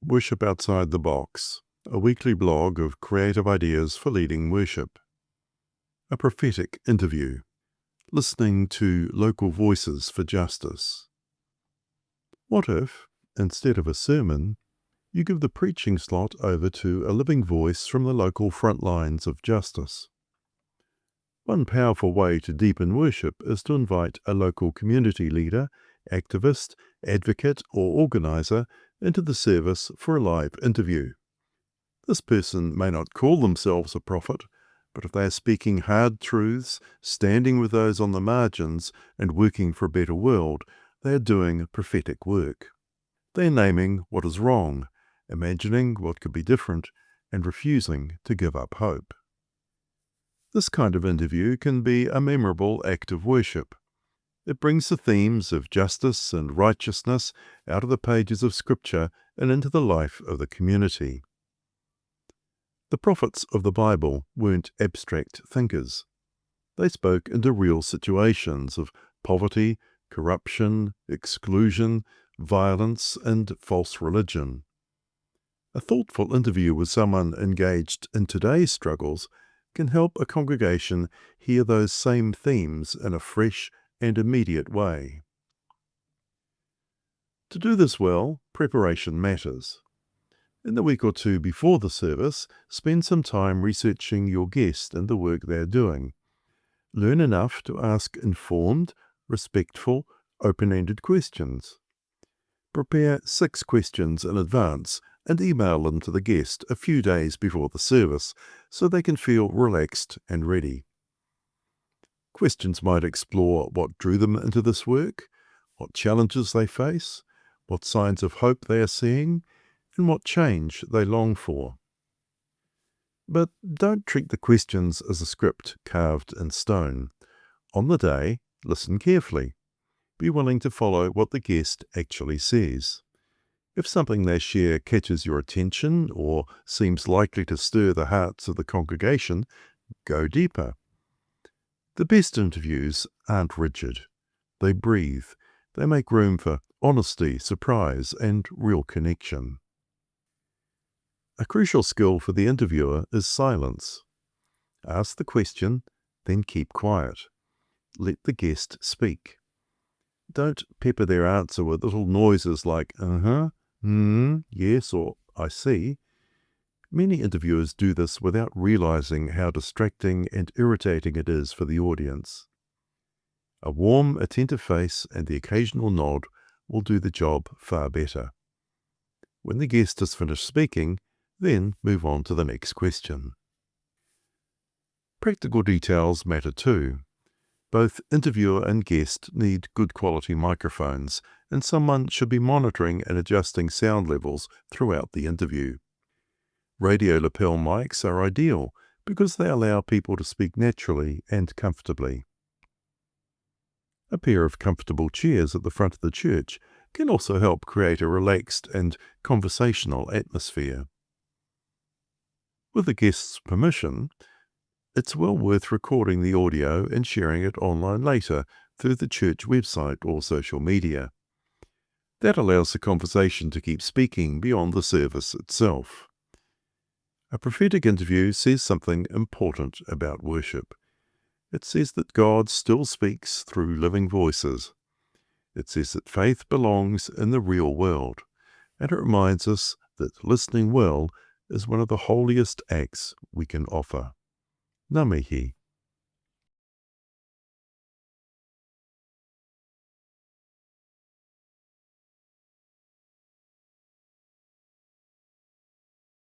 Worship Outside the Box, a weekly blog of creative ideas for leading worship. A prophetic interview, listening to local voices for justice. What if, instead of a sermon, you give the preaching slot over to a living voice from the local front lines of justice? One powerful way to deepen worship is to invite a local community leader, activist, advocate, or organizer into the service for a live interview. This person may not call themselves a prophet, but if they are speaking hard truths, standing with those on the margins, and working for a better world, they are doing prophetic work. They are naming what is wrong, imagining what could be different, and refusing to give up hope. This kind of interview can be a memorable act of worship. It brings the themes of justice and righteousness out of the pages of Scripture and into the life of the community. The prophets of the Bible weren't abstract thinkers. They spoke into real situations of poverty, corruption, exclusion, violence, and false religion. A thoughtful interview with someone engaged in today's struggles can help a congregation hear those same themes in a fresh and immediate way. To do this well, preparation matters. In the week or two before the service, spend some time researching your guest and the work they're doing. Learn enough to ask informed, respectful, open-ended questions. Prepare 6 questions in advance and email them to the guest a few days before the service so they can feel relaxed and ready. Questions might explore what drew them into this work, what challenges they face, what signs of hope they are seeing, and what change they long for. But don't treat the questions as a script carved in stone. On the day, listen carefully. Be willing to follow what the guest actually says. If something they share catches your attention or seems likely to stir the hearts of the congregation, go deeper. The best interviews aren't rigid. They breathe. They make room for honesty, surprise, and real connection. A crucial skill for the interviewer is silence. Ask the question, then keep quiet. Let the guest speak. Don't pepper their answer with little noises like, yes, or I see. Many interviewers do this without realizing how distracting and irritating it is for the audience. A warm, attentive face and the occasional nod will do the job far better. When the guest has finished speaking, then move on to the next question. Practical details matter too. Both interviewer and guest need good quality microphones, and someone should be monitoring and adjusting sound levels throughout the interview. Radio lapel mics are ideal because they allow people to speak naturally and comfortably. A pair of comfortable chairs at the front of the church can also help create a relaxed and conversational atmosphere. With the guest's permission, it's well worth recording the audio and sharing it online later through the church website or social media. That allows the conversation to keep speaking beyond the service itself. A prophetic interview says something important about worship. It says that God still speaks through living voices. It says that faith belongs in the real world, and it reminds us that listening well is one of the holiest acts we can offer. Ngā mihi.